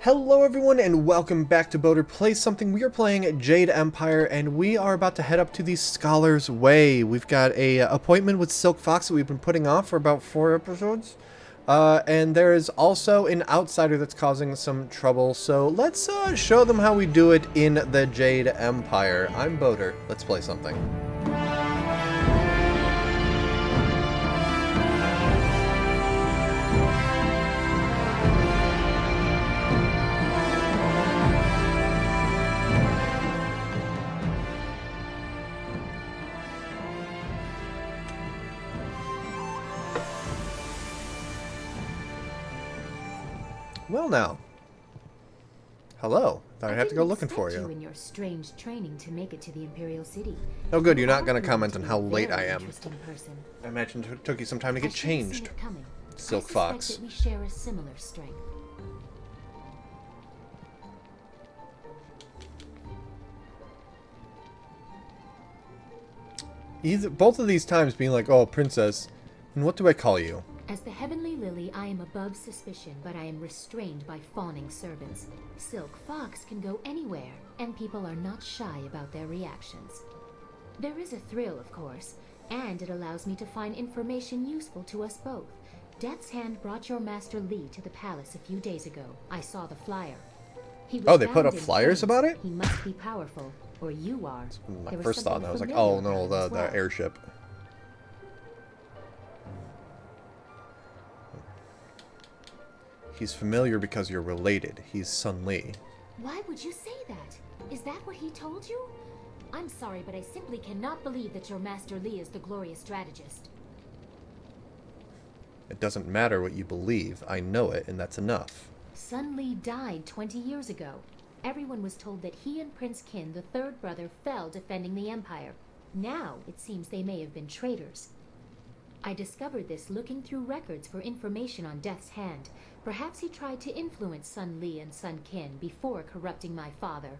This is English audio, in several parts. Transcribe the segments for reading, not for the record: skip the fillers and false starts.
Hello everyone and welcome back to Boater Plays Something. We are playing Jade Empire and we are about to head up to the Scholar's Way. We've got a appointment with Silk Fox that we've been putting off for about 4 episodes. And there is also an outsider that's causing some trouble. So let's show them how we do it in the Jade Empire. I'm Boater. Let's play something. Well now. Hello. Thought I'd have to go looking for you. In your strange training to make it to the Imperial City. Oh good, you're not going to comment on how late I am. Person. I imagine it took you some time to get changed. Silk Fox. That we share a similar strength. Both of these times being like, oh, princess, and what do I call you? As the Heavenly Lily, I am above suspicion, but I am restrained by fawning servants. Silk Fox can go anywhere, and people are not shy about their reactions. There is a thrill, of course, and it allows me to find information useful to us both. Death's Hand brought your Master Li to the palace a few days ago. I saw the flyer. Oh, they put up flyers about it? He must be powerful, or you are. My first thought, and I was like, oh no, the airship. He's familiar because you're related. He's Sun Li. Why would you say that? Is that what he told you? I'm sorry, but I simply cannot believe that your Master Li is the glorious strategist. It doesn't matter what you believe. I know it, and that's enough. Sun Li died 20 years ago. Everyone was told that he and Prince Qin, the third brother, fell defending the Empire. Now, it seems they may have been traitors. I discovered this looking through records for information on Death's Hand. Perhaps he tried to influence Sun Li and Sun Qin before corrupting my father.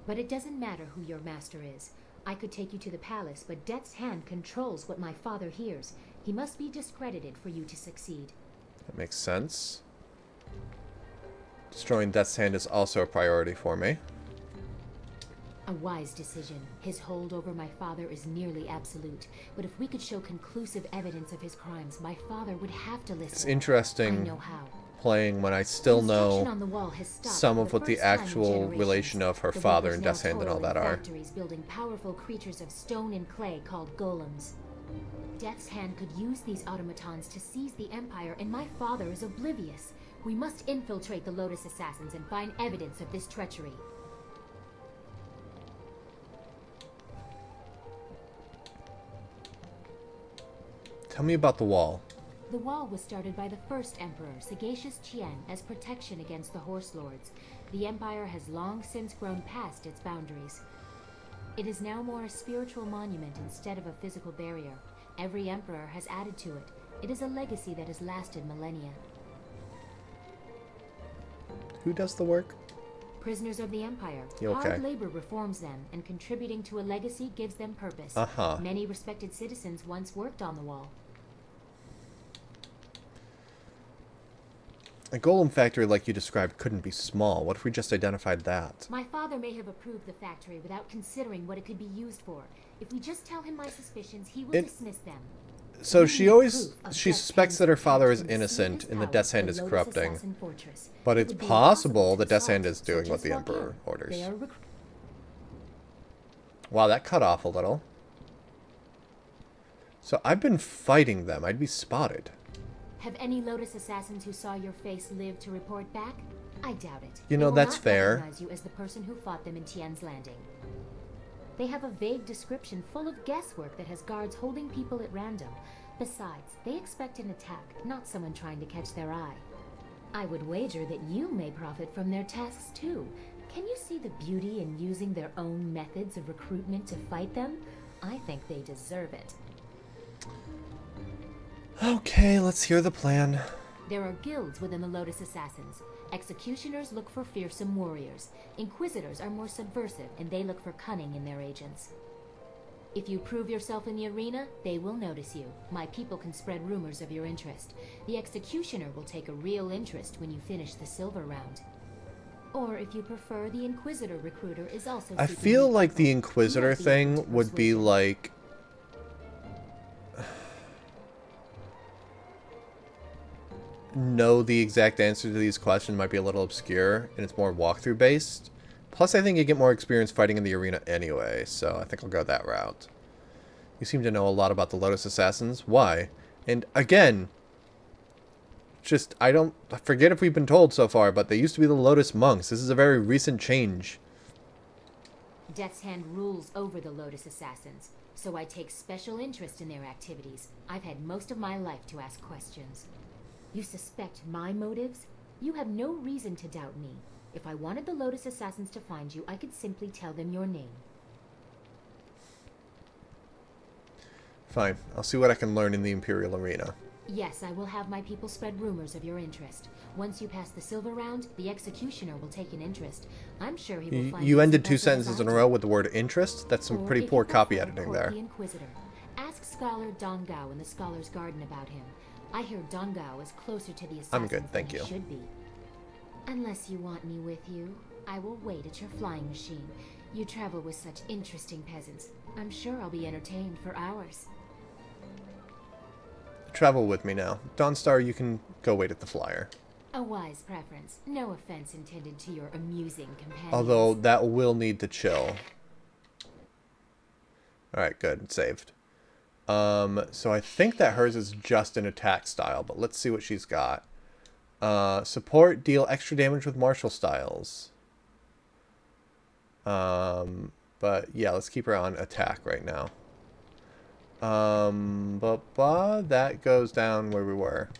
But it doesn't matter who your master is. I could take you to the palace, but Death's Hand controls what my father hears. He must be discredited for you to succeed. That makes sense. Destroying Death's Hand is also a priority for me. A wise decision. His hold over my father is nearly absolute. But if we could show conclusive evidence of his crimes, my father would have to listen. It's interesting I know how. Playing when I still know some of what the actual relation of her father and Death's Hand and all that are. Factories building powerful creatures of stone and clay called golems. Death's Hand could use these automatons to seize the Empire, and my father is oblivious. We must infiltrate the Lotus Assassins and find evidence of this treachery. Tell me about the wall. The wall was started by the first emperor, Sagacious Qian, as protection against the Horse Lords. The Empire has long since grown past its boundaries. It is now more a spiritual monument instead of a physical barrier. Every emperor has added to it. It is a legacy that has lasted millennia. Who does the work? Prisoners of the Empire. Okay. Hard labor reforms them, and contributing to a legacy gives them purpose. Many respected citizens once worked on the wall. A golem factory like you described couldn't be small. What if we just identified that? My father may have approved the factory without considering what it could be used for. If we just tell him my suspicions, he will dismiss them. So she suspects that her father is innocent and the Death's Hand is corrupting. But it's possible the Death's Hand is doing what the Emperor orders. Wow, that cut off a little. So I've been fighting them. I'd be spotted. Have any Lotus Assassins who saw your face lived to report back? I doubt it. You know, that's fair. They will not recognize you as the person who fought them in Tian's Landing. They have a vague description full of guesswork that has guards holding people at random. Besides, they expect an attack, not someone trying to catch their eye. I would wager that you may profit from their tasks too. Can you see the beauty in using their own methods of recruitment to fight them? I think they deserve it. Okay, let's hear the plan. There are guilds within the Lotus Assassins. Executioners look for fearsome warriors. Inquisitors are more subversive, and they look for cunning in their agents. If you prove yourself in the arena, they will notice you. My people can spread rumors of your interest. The executioner will take a real interest when you finish the silver round. Or if you prefer, the Inquisitor recruiter is also I seeking feel new like people. the Inquisitor You might be open thing to would be persuasion. like... know the exact answer to these questions might be a little obscure, and it's more walkthrough based. Plus, I think you get more experience fighting in the arena anyway, so I think I'll go that route. You seem to know a lot about the Lotus Assassins. Why? And again, just, I forget if we've been told so far, but they used to be the Lotus Monks. This is a very recent change. Death's Hand rules over the Lotus Assassins, so I take special interest in their activities. I've had most of my life to ask questions. You suspect my motives? You have no reason to doubt me. If I wanted the Lotus Assassins to find you, I could simply tell them your name. Fine. I'll see what I can learn in the Imperial Arena. Yes, I will have my people spread rumors of your interest. Once you pass the silver round, the executioner will take an interest. I'm sure he will find You as ended 2 impressive as sentences I in a do. row with the word interest? That's some Or pretty if poor you copy prefer, editing court there. the Inquisitor. Ask Scholar Don Gao in the Scholar's Garden about him. I hear Don Gao is closer to the assassins I'm good, thank than you. he should be. Unless you want me with you, I will wait at your flying machine. You travel with such interesting peasants. I'm sure I'll be entertained for hours. Travel with me now. Dawnstar, you can go wait at the flyer. A wise preference. No offense intended to your amusing companions. Although, that will need to chill. Alright, good. It's saved. So I think that hers is just an attack style, but let's see what she's got. Support, deal extra damage with martial styles. But yeah, let's keep her on attack right now. That goes down where we were.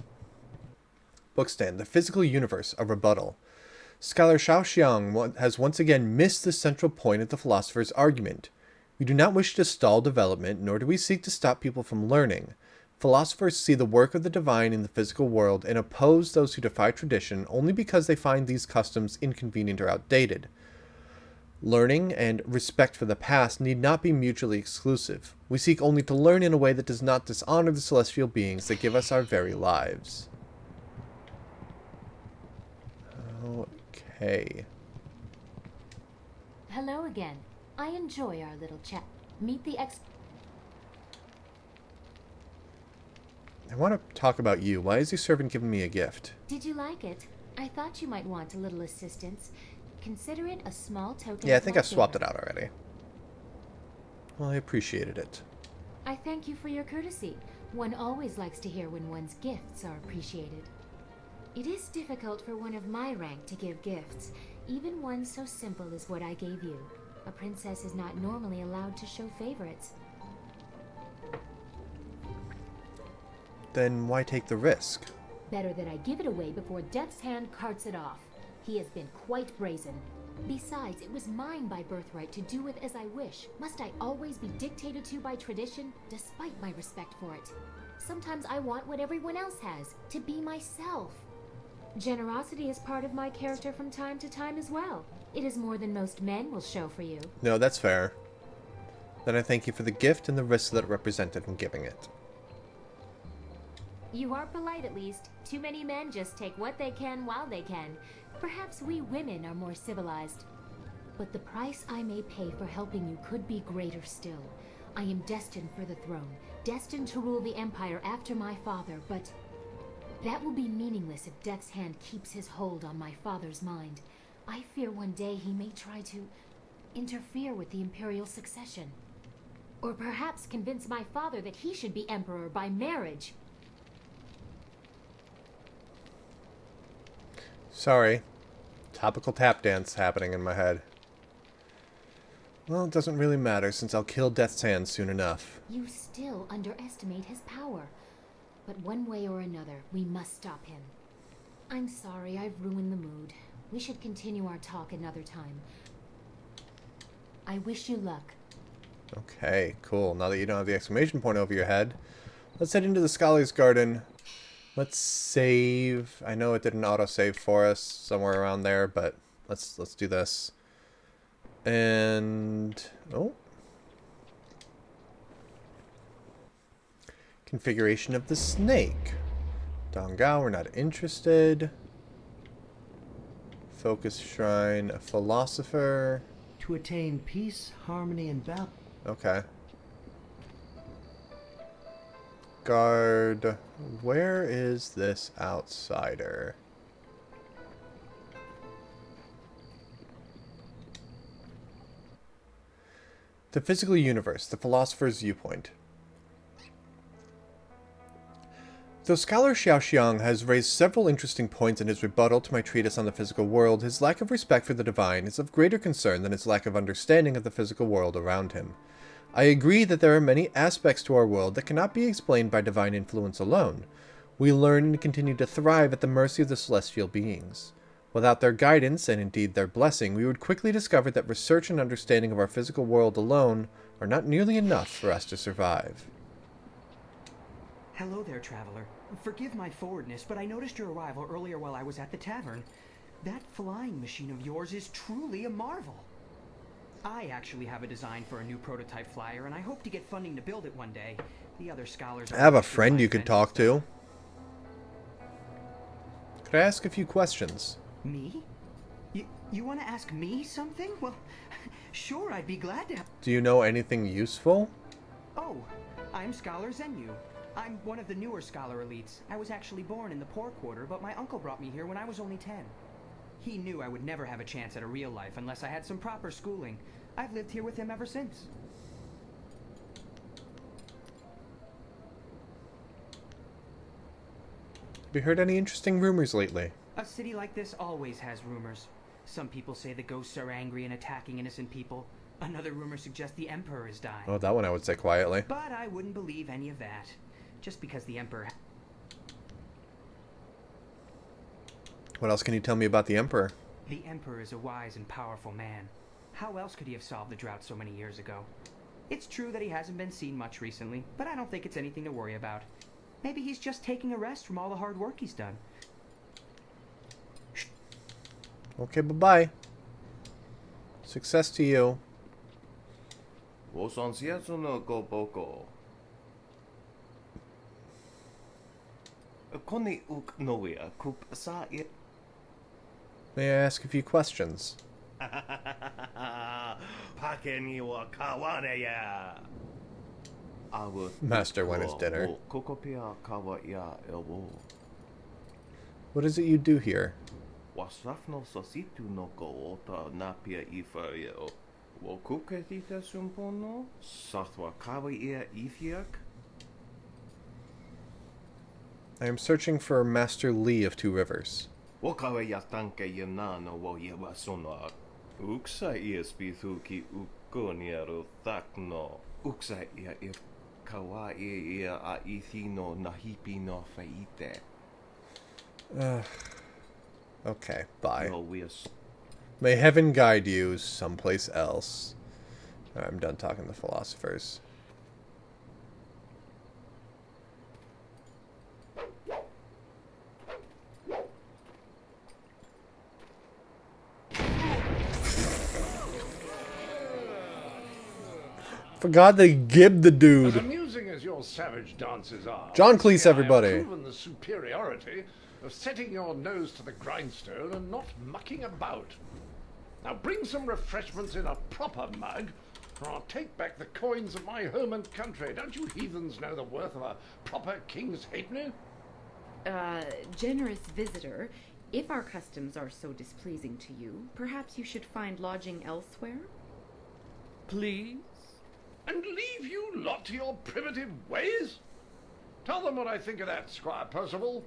Bookstand, the physical universe, a rebuttal. Scholar Xiao Xiang has once again missed the central point of the philosopher's argument. We do not wish to stall development, nor do we seek to stop people from learning. Philosophers see the work of the divine in the physical world and oppose those who defy tradition only because they find these customs inconvenient or outdated. Learning and respect for the past need not be mutually exclusive. We seek only to learn in a way that does not dishonor the celestial beings that give us our very lives. Okay. Hello again. I enjoy our little chat. Meet the I want to talk about you. Why is your servant giving me a gift? Did you like it? I thought you might want a little assistance. Consider it a small token. Yeah, I of think my I swapped favor. it out already. Well, I appreciated it. I thank you for your courtesy. One always likes to hear when one's gifts are appreciated. It is difficult for one of my rank to give gifts, even one so simple as what I gave you. A princess is not normally allowed to show favorites. Then why take the risk? Better that I give it away before Death's Hand carts it off. He has been quite brazen. Besides, it was mine by birthright to do with as I wish. Must I always be dictated to by tradition, despite my respect for it? Sometimes I want what everyone else has, to be myself. Generosity is part of my character from time to time as well. It is more than most men will show for you. No, that's fair. Then I thank you for the gift and the risk that it represented in giving it. You are polite at least. Too many men just take what they can while they can. Perhaps we women are more civilized. But the price I may pay for helping you could be greater still. I am destined for the throne, destined to rule the Empire after my father, but that will be meaningless if Death's Hand keeps his hold on my father's mind. I fear one day he may try to interfere with the Imperial succession. Or perhaps convince my father that he should be Emperor by marriage. Sorry. Topical tap dance happening in my head. Well, it doesn't really matter since I'll kill Death's Hand soon enough. You still underestimate his power. But one way or another, we must stop him. I'm sorry I've ruined the mood. We should continue our talk another time. I wish you luck. Okay, cool. Now that you don't have the exclamation point over your head, let's head into the Scholar's Garden. Let's save. I know it did an autosave for us somewhere around there, but let's do this. And oh, Configuration of the snake. Dongao, we're not interested. Focus shrine, a philosopher. To attain peace, harmony, and balance. Okay. Guard. Where is this outsider? The physical universe, the philosopher's viewpoint. Though scholar Xiaoxiang has raised several interesting points in his rebuttal to my treatise on the physical world, his lack of respect for the divine is of greater concern than his lack of understanding of the physical world around him. I agree that there are many aspects to our world that cannot be explained by divine influence alone. We learn and continue to thrive at the mercy of the celestial beings. Without their guidance, and indeed their blessing, we would quickly discover that research and understanding of our physical world alone are not nearly enough for us to survive. Hello there, traveler. Forgive my forwardness, but I noticed your arrival earlier while I was at the tavern. That flying machine of yours is truly a marvel. I actually have a design for a new prototype flyer, and I hope to get funding to build it one day. The other scholars... I have a friend you could talk to. Could I ask a few questions? Me? You want to ask me something? Well, sure, I'd be glad to... Do you know anything useful? Oh, I'm Scholar Zenyu. I'm one of the newer scholar elites. I was actually born in the poor quarter, but my uncle brought me here when I was only 10. He knew I would never have a chance at a real life unless I had some proper schooling. I've lived here with him ever since. Have you heard any interesting rumors lately? A city like this always has rumors. Some people say the ghosts are angry and attacking innocent people. Another rumor suggests the Emperor is dying. Oh, that one I would say quietly. But I wouldn't believe any of that. Just because the Emperor... What else can you tell me about the Emperor? The Emperor is a wise and powerful man. How else could he have solved the drought so many years ago? It's true that he hasn't been seen much recently, but I don't think it's anything to worry about. Maybe he's just taking a rest from all the hard work he's done. Okay, bye-bye. Success to you. May I ask a few questions? Master when it's dinner. What is it you do here? I am searching for Master Li of Two Rivers. Okay, bye. May heaven guide you someplace else. I'm done talking to philosophers. Forgot they gibbed the dude. As amusing as your savage dances are, John Cleese, everybody. I have proven the superiority of setting your nose to the grindstone and not mucking about. Now bring some refreshments in a proper mug, or I'll take back the coins of my home and country. Don't you heathens know the worth of a proper king's halfpenny? Generous visitor, if our customs are so displeasing to you, perhaps you should find lodging elsewhere? Please? And leave you lot to your primitive ways? Tell them what I think of that, Squire Percival.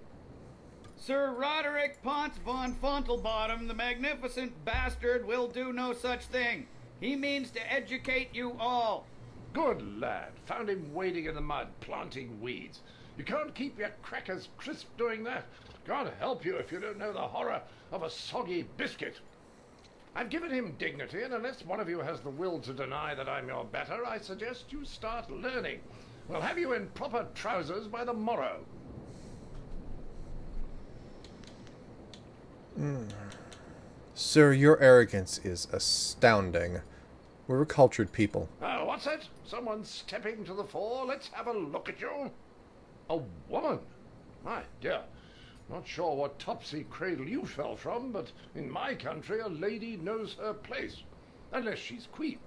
Sir Roderick Ponce von Fontelbottom, the magnificent bastard, will do no such thing. He means to educate you all. Good lad. Found him wading in the mud, planting weeds. You can't keep your crackers crisp doing that. Can't help you if you don't know the horror of a soggy biscuit. I've given him dignity, and unless one of you has the will to deny that I'm your better, I suggest you start learning. We'll have you in proper trousers by the morrow. Sir, your arrogance is astounding. We're a cultured people. What's that? Someone stepping to the fore? Let's have a look at you. A woman? My dear, not sure what topsy cradle you fell from, but in my country a lady knows her place, unless she's queen.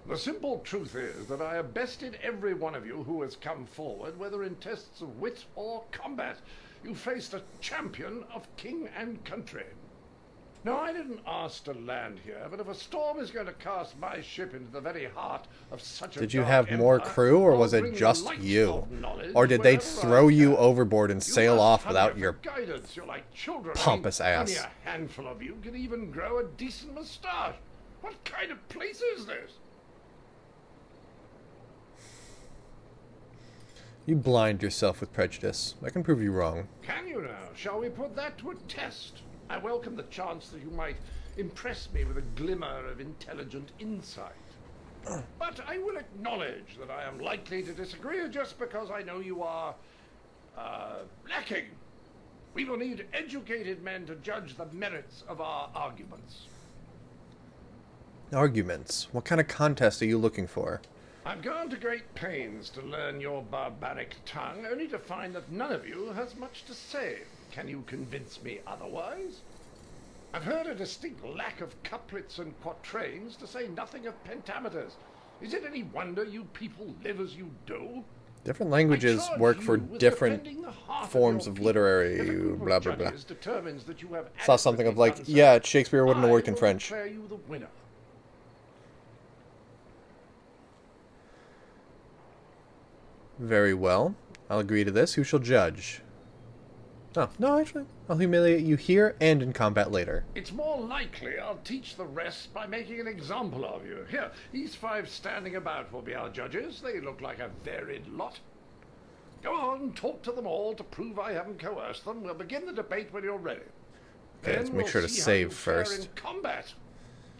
The simple truth is that I have bested every one of you who has come forward, whether in tests of wit or combat. You faced a champion of king and country. Now, I didn't ask to land here, but if a storm is going to cast my ship into the very heart of such a Did you dark have more empire, crew, or I'll was it bring the just light you? of knowledge Or did they wherever throw I you can. overboard and You sail must off come without here your for guidance. You're like children. pompous ass? Only a handful of you can even grow a decent moustache. What kind of place is this? You blind yourself with prejudice. I can prove you wrong. Can you now? Shall we put that to a test? I welcome the chance that you might impress me with a glimmer of intelligent insight. But I will acknowledge that I am likely to disagree just because I know you are, lacking. We will need educated men to judge the merits of our arguments. Arguments? What kind of contest are you looking for? I've gone to great pains to learn your barbaric tongue, only to find that none of you has much to say. Can you convince me otherwise? I've heard a distinct lack of couplets and quatrains, to say nothing of pentameters. Is it any wonder you people live as you do? Different languages work for different forms of literary blah blah blah. Saw something of like, yeah, Shakespeare wouldn't have worked in French. You the winner. Very well. I'll agree to this. Who shall judge? Oh, no, actually. I'll humiliate you here and in combat later. It's more likely I'll teach the rest by making an example of you. Here, these 5 standing about will be our judges. They look like a varied lot. Go on, talk to them all to prove I haven't coerced them. We'll begin the debate when you're ready. Okay, let's make sure to save first. In combat.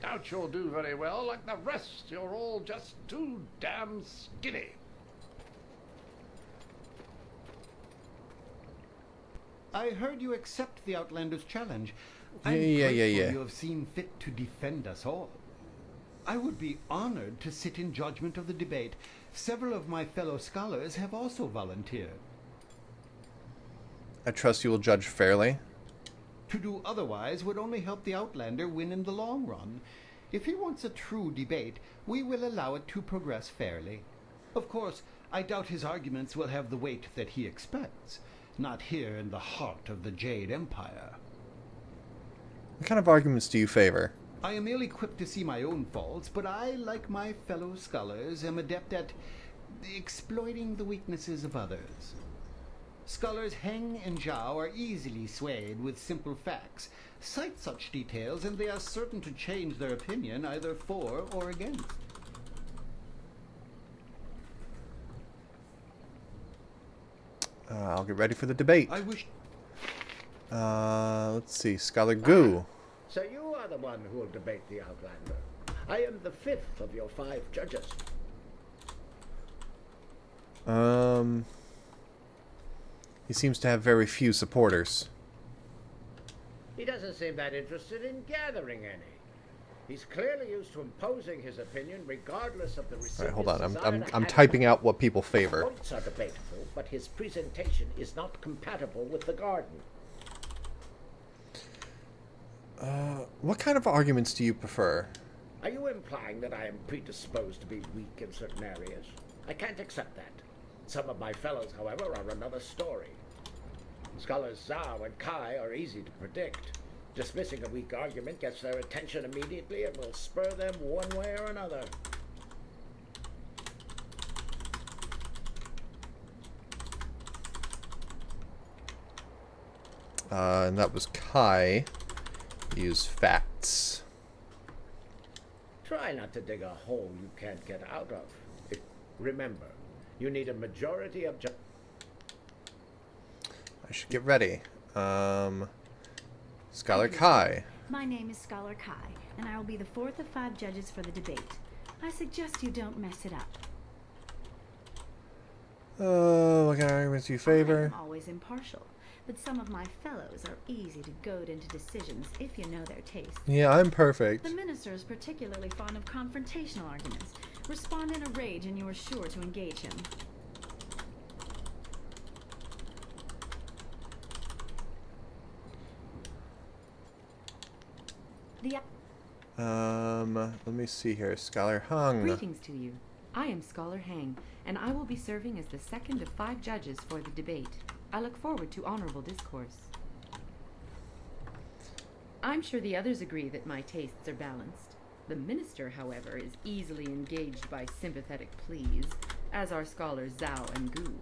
Doubt you'll do very well like the rest. You're all just too damn skinny. I heard you accept the Outlander's challenge. Yeah. You have seen fit to defend us all. I would be honored to sit in judgment of the debate. Several of my fellow scholars have also volunteered. I trust you will judge fairly. To do otherwise would only help the Outlander win in the long run. If he wants a true debate, we will allow it to progress fairly. Of course, I doubt his arguments will have the weight that he expects. Not here in the heart of the Jade Empire. What kind of arguments do you favor? I am ill-equipped to see my own faults, but I, like my fellow scholars, am adept at exploiting the weaknesses of others. Scholars Heng and Zhao are easily swayed with simple facts. Cite such details and they are certain to change their opinion either for or against. I'll get ready for the debate. I wish... Let's see. Scholar Gu. So you are the one who will debate the Outlander. I am the 5th of your 5 judges. He seems to have very few supporters. He doesn't seem that interested in gathering any. He's clearly used to imposing his opinion regardless of the recipient's Alright, hold on. desire I'm to typing out what people favor. Points are debatable, but his presentation is not compatible with the garden. What kind of arguments do you prefer? Are you implying that I am predisposed to be weak in certain areas? I can't accept that. Some of my fellows, however, are another story. Scholars Zhao and Kai are easy to predict. Dismissing a weak argument gets their attention immediately and will spur them one way or another. And that was Kai. Use facts. Try not to dig a hole you can't get out of. Remember, you need a majority of I should get ready. Scholar Kai. My name is Scholar Kai, and I will be the 4th of 5 judges for the debate. I suggest you don't mess it up. What kind of arguments do you favor? I'm always impartial, but some of my fellows are easy to goad into decisions if you know their taste. Yeah, I'm perfect. The minister is particularly fond of confrontational arguments. Respond in a rage and you are sure to engage him. The Let me see here. Scholar Hung. Greetings to you. I am Scholar Hang, and I will be serving as the second of 5 judges for the debate. I look forward to honorable discourse. I'm sure the others agree that my tastes are balanced. The minister, however, is easily engaged by sympathetic pleas, as are scholars Zhao and Gu.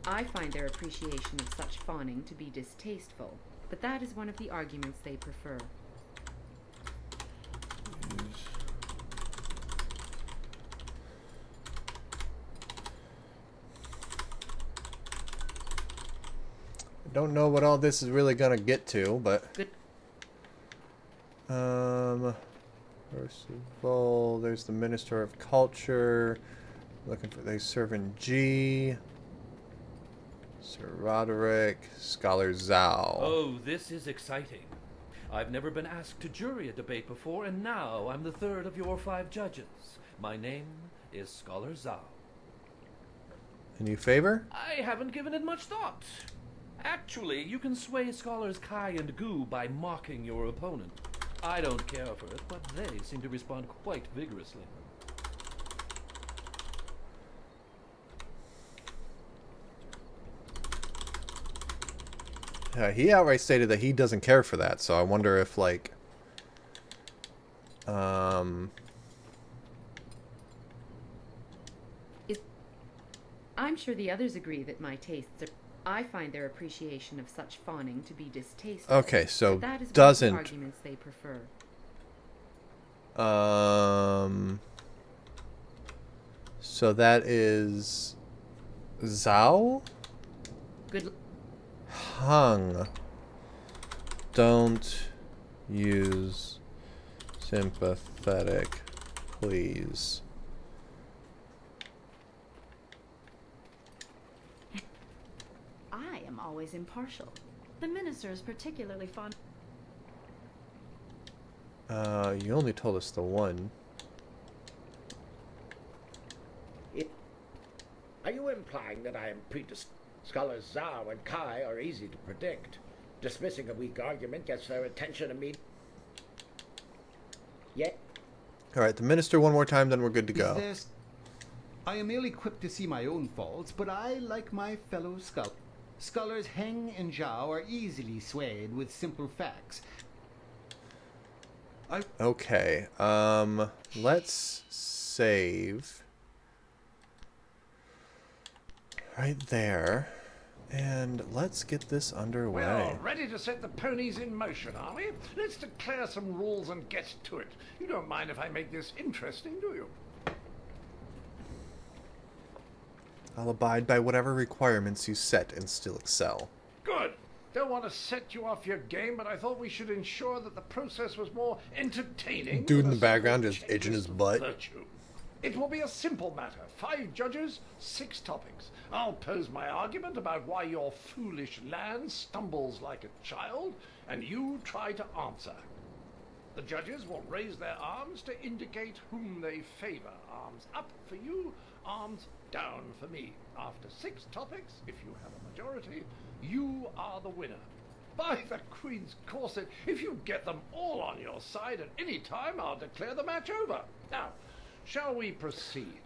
I find their appreciation of such fawning to be distasteful, but that is one of the arguments they prefer. Don't know what all this is really gonna get to, but Good. First of all, there's the Minister of Culture. Looking for they serving G. Sir Roderick, Scholar Zhao. Oh, this is exciting. I've never been asked to jury a debate before, and now I'm the third of your 5 judges. My name is Scholar Zhao. Any favor? I haven't given it much thought. Actually, you can sway Scholars Kai and Gu by mocking your opponent. I don't care for it, but they seem to respond quite vigorously. He outright stated that he doesn't care for that, so I wonder if, like... I'm sure the others agree that my tastes are... I find their appreciation of such fawning to be distasteful. Okay, so but that is doesn't... one of the arguments they prefer. So that is... Zhao? Good. Hung. Don't use sympathetic, please. I am always impartial. The minister is particularly fond. You only told us the one. Are you implying that I am predisposed? Scholars Zhao and Kai are easy to predict. Dismissing a weak argument gets their attention immediately. Yet. Alright, the minister one more time, then we're good to go. I am ill-equipped to see my own faults, but I like my fellow scholars. Scholars Heng and Zhao are easily swayed with simple facts. Okay, let's save right there, and let's get this underway. Well, ready to set the ponies in motion, are we? Let's declare some rules and get to it. You don't mind if I make this interesting, do you? I'll abide by whatever requirements you set and still excel. Good. Don't want to set you off your game, but I thought we should ensure that the process was more entertaining. Dude in with the a background simple just itching his checklist of butt. virtue. It will be a simple matter. 5 judges, 6 topics. I'll pose my argument about why your foolish land stumbles like a child, and you try to answer. The judges will raise their arms to indicate whom they favor. Arms up for you, arms down for me. After 6 topics, if you have a majority, you are the winner. By the Queen's corset, if you get them all on your side at any time, I'll declare the match over. Now, shall we proceed?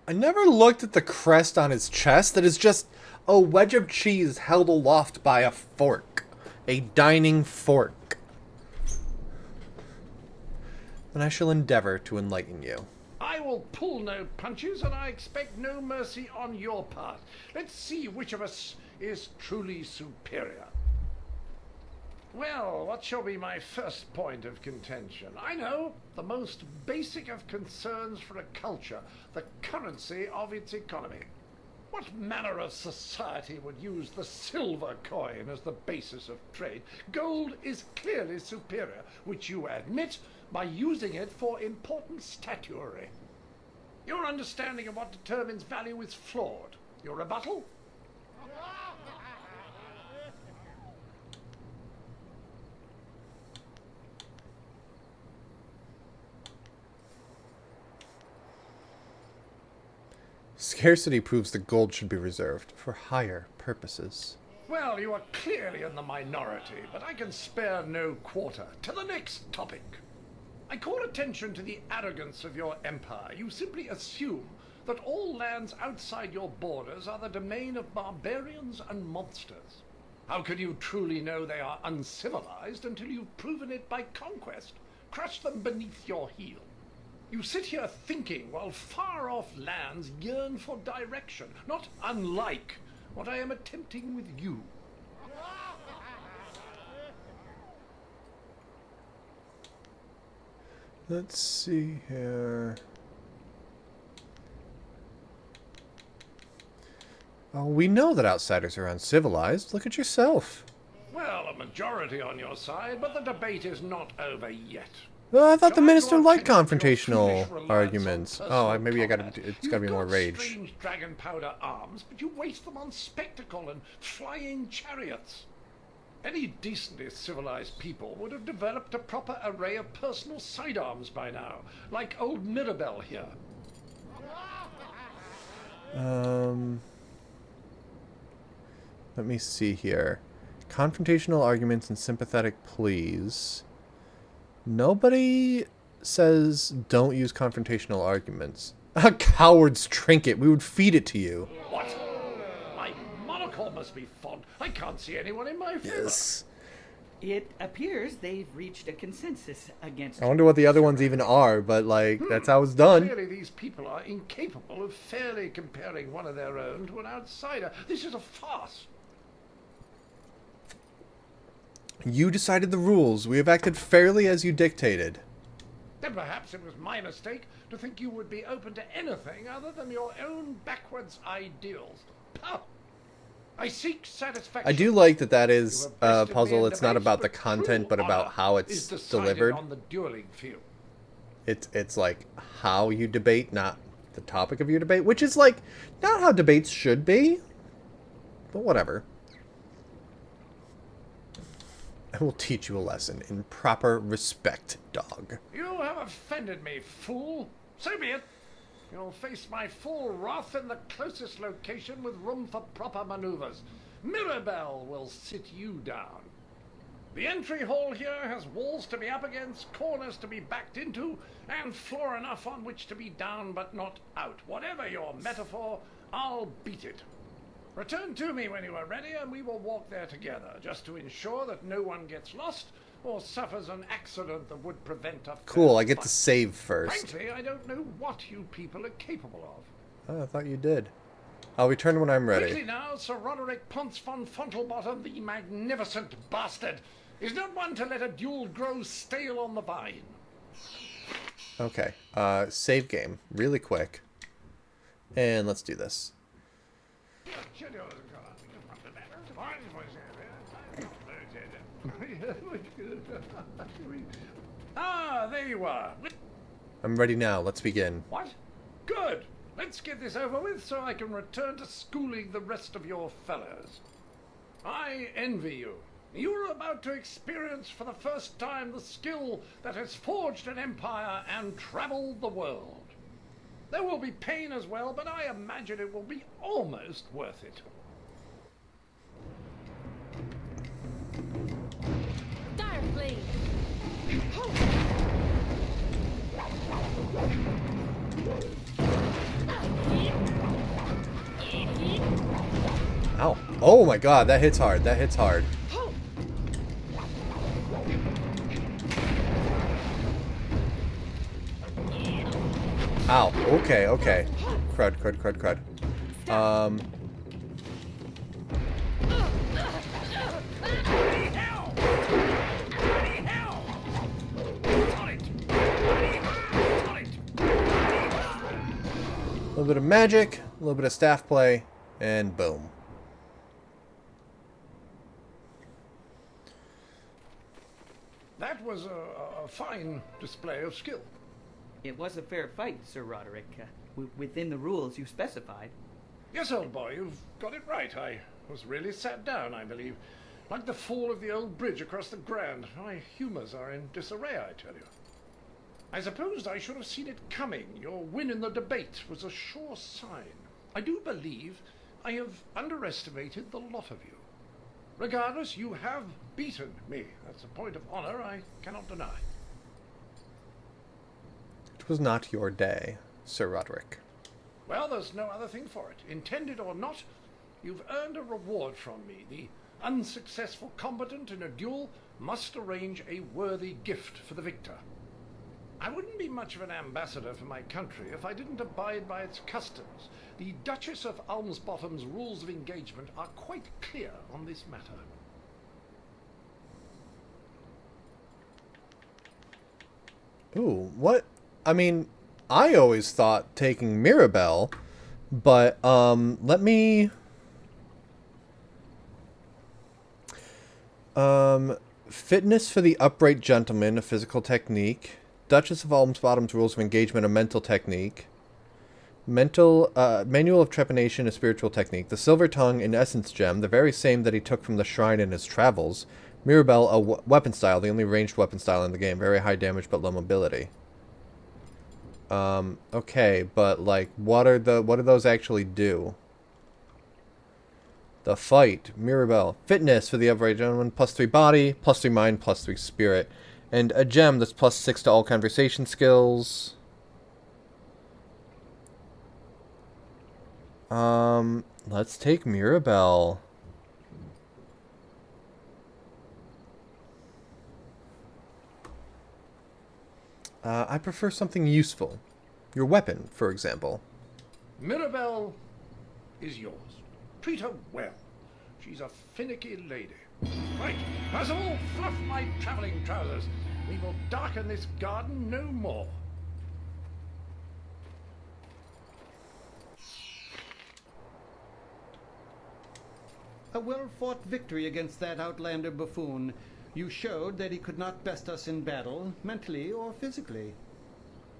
I never looked at the crest on his chest. That is just a wedge of cheese held aloft by a fork. A dining fork. And I shall endeavor to enlighten you. I will pull no punches, and I expect no mercy on your part. Let's see which of us is truly superior. Well, what shall be my first point of contention? I know, the most basic of concerns for a culture, the currency of its economy. What manner of society would use the silver coin as the basis of trade? Gold is clearly superior, which you admit by using it for important statuary. Your understanding of what determines value is flawed. Your rebuttal? Scarcity proves that gold should be reserved for higher purposes. Well, you are clearly in the minority, but I can spare no quarter. To the next topic. I call attention to the arrogance of your empire. You simply assume that all lands outside your borders are the domain of barbarians and monsters. How can you truly know they are uncivilized until you've proven it by conquest? Crush them beneath your heel. You sit here thinking while far-off lands yearn for direction, not unlike what I am attempting with you. Let's see here. Oh, we know that outsiders are uncivilized. Look at yourself. Well, a majority on your side, but the debate is not over yet. Well, I thought the Shall I minister draw liked attention to your confrontational foolish reliance arguments. on Oh, personal maybe I gotta. combat? It's gotta be more You've rage. got strange dragon powder arms, but you waste them on spectacle and flying chariots. Any decently civilized people would have developed a proper array of personal sidearms by now, like old Mirabelle here. Let me see here. Confrontational arguments and sympathetic pleas. Nobody says don't use confrontational arguments. A coward's trinket. We would feed it to you. What? My monocle must be fond. I can't see anyone in my favor. Yes. It appears they've reached a consensus against I wonder what the other ones even are, but like, that's how it's done. Clearly these people are incapable of fairly comparing one of their own to an outsider. This is a farce. You decided the rules. We have acted fairly as you dictated. Then perhaps it was my mistake to think you would be open to anything other than your own backwards ideals. Puh! I seek satisfaction. I do like that that You is have a bested me puzzle. in It's not debates, about the but content, true but about honor how is it's decided delivered. on the dueling field. It's like how you debate, not the topic of your debate, which is like not how debates should be. But whatever. I will teach you a lesson in proper respect, dog. You have offended me, fool. So be it. You'll face my full wrath in the closest location with room for proper maneuvers. Mirabelle will sit you down. The entry hall here has walls to be up against, corners to be backed into, and floor enough on which to be down but not out. Whatever your metaphor, I'll beat it. Return to me when you are ready, and we will walk there together, just to ensure that no one gets lost or suffers an accident that would prevent a Cool, fair I get to fight. save first. Frankly, I don't know what you people are capable of. Oh, I thought you did. I'll return when I'm ready. Quickly now, Sir Roderick Ponce von Fontelbottom, the magnificent bastard, is not one to let a duel grow stale on the vine. Okay, save game, really quick. And let's do this. Ah, there you are. I'm ready now, let's begin. What? Good. Let's get this over with so I can return to schooling the rest of your fellows. I envy you. You're about to experience for the first time the skill that has forged an empire and traveled the world. There will be pain as well, but I imagine it will be almost worth it. Direfleet! Ow. Oh my god, that hits hard, that hits hard. Ow, okay, okay. Crud, crud, crud, crud. A little bit of magic, a little bit of staff play, and boom. That was a fine display of skill. It was a fair fight, Sir Roderick, within the rules you specified. Yes, old boy, you've got it right. I was really sat down, I believe. Like the fall of the old bridge across the Grand. My humours are in disarray, I tell you. I supposed I should have seen it coming. Your win in the debate was a sure sign. I do believe I have underestimated the lot of you. Regardless, you have beaten me. That's a point of honor I cannot deny. It was not your day, Sir Roderick. Well, there's no other thing for it. Intended or not, you've earned a reward from me. The unsuccessful combatant in a duel must arrange a worthy gift for the victor. I wouldn't be much of an ambassador for my country if I didn't abide by its customs. The Duchess of Almsbottom's rules of engagement are quite clear on this matter. Ooh, what? I mean, I always thought taking Mirabelle, but, let me... Fitness for the Upright Gentleman, a physical technique. Duchess of Almsbottom's rules of engagement, a mental technique. Manual of Trepanation, a spiritual technique. The Silver Tongue, an essence gem, the very same that he took from the shrine in his travels. Mirabelle, a weapon style, the only ranged weapon style in the game. Very high damage, but low mobility. Okay, but, like, what do those actually do? The fight, Mirabelle. Fitness for the Upright Gentleman, +3 body, +3 mind, +3 spirit. And a gem that's +6 to all conversation skills. Let's take Mirabelle. I prefer something useful. Your weapon, for example. Mirabelle is yours. Treat her well. She's a finicky lady. Right, Percival, fluff my travelling trousers. We will darken this garden no more. A well-fought victory against that outlander buffoon. You showed that he could not best us in battle, mentally or physically.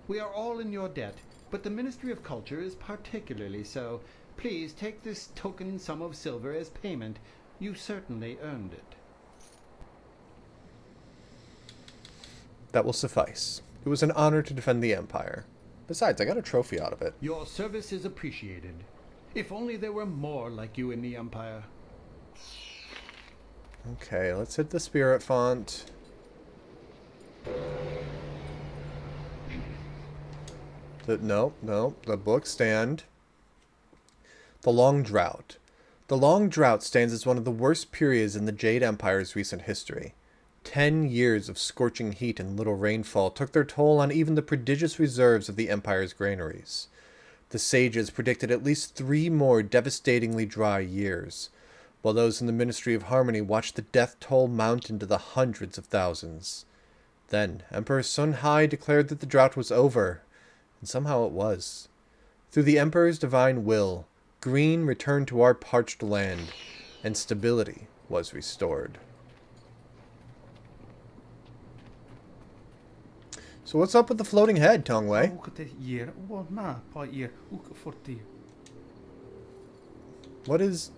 We are all in your debt, but the Ministry of Culture is particularly so. Please take this token sum of silver as payment. You certainly earned it. That will suffice. It was an honor to defend the Empire. Besides, I got a trophy out of it. Your service is appreciated. If only there were more like you in the Empire. Okay, let's hit the spirit font. No, the book stand. The Long Drought. The Long Drought stands as one of the worst periods in the Jade Empire's recent history. 10 years of scorching heat and little rainfall took their toll on even the prodigious reserves of the Empire's granaries. The sages predicted at least 3 more devastatingly dry years, while those in the Ministry of Harmony watched the death toll mount into the hundreds of thousands. Then, Emperor Sun Hai declared that the drought was over, and somehow it was. Through the Emperor's divine will, green returned to our parched land, and stability was restored. So what's up with the floating head, Tongwei? What is...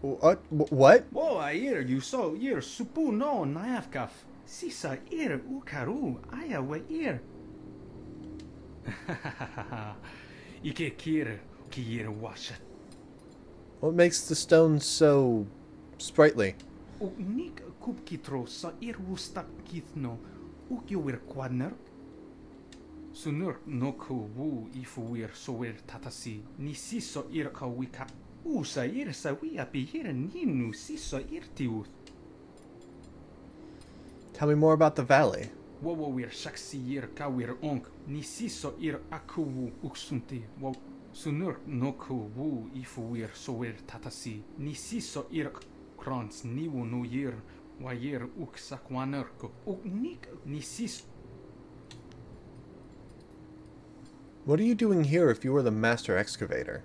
What? Whoa, air, you so, year, supu no, naafkaf. Sisa, ear, ukaru, aya, we ear. Ike kir, kir washat. What makes the stone so sprightly? Nik kubkitro sa irwustak kithno, ukyowir quadner. Sunur no ku wu ifuwir sower tatasi, ni siso irka wika. Usa irsa wi apihira ninu siso irtiuth. Tell me more about the valley. Wowo wir shaksi irka wir onk, ni siso ir akuwu uksunti. Wo sunur no ku wu ifuwir sower tatasi, ni siso irk krans niwu no yir, wa yir uksakwanerko. Uknik ni siso. What are you doing here if you were the master excavator?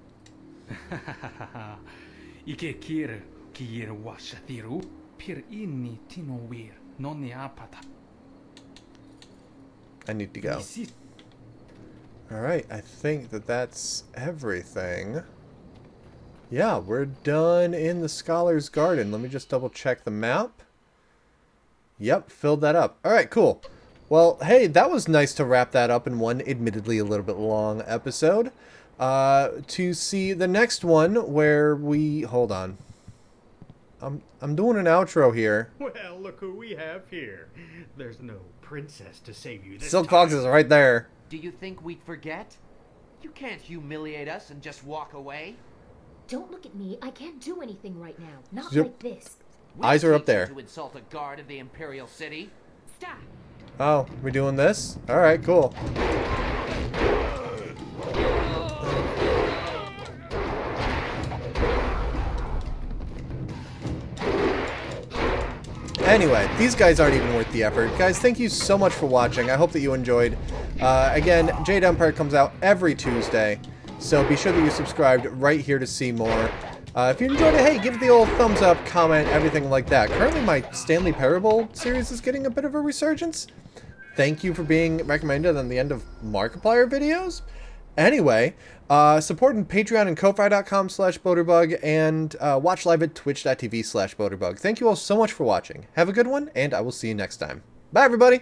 Ike kir kir washatiru pir inni tinowir noni apata. I need to go. Alright, I think that's everything. Yeah, we're done in the Scholar's Garden. Let me just double check the map. Yep, filled that up. Alright, cool. Well, hey, that was nice to wrap that up in one admittedly a little bit long episode. To see the next one where we... Hold on. I'm doing an outro here. Well, look who we have here. There's no princess to save you this Silk time. Fox is right there. Do you think we'd forget? You can't humiliate us and just walk away. Don't look at me. I can't do anything right now. Not Yep. like this. Eyes are up Teach there. you to insult a guard of the Imperial City. Stop. Oh, we doing this? All right, cool. Anyway, these guys aren't even worth the effort. Guys, thank you so much for watching. I hope that you enjoyed. Again, Jade Empire comes out every Tuesday, so be sure that you're subscribed right here to see more. If you enjoyed it, hey, give it the old thumbs up, comment, everything like that. Currently, my Stanley Parable series is getting a bit of a resurgence. Thank you for being recommended on the end of Markiplier videos. Anyway, support in Patreon and Ko-Fi.com/Boaterbug, and watch live at Twitch.tv/Boaterbug. Thank you all so much for watching. Have a good one, and I will see you next time. Bye, everybody!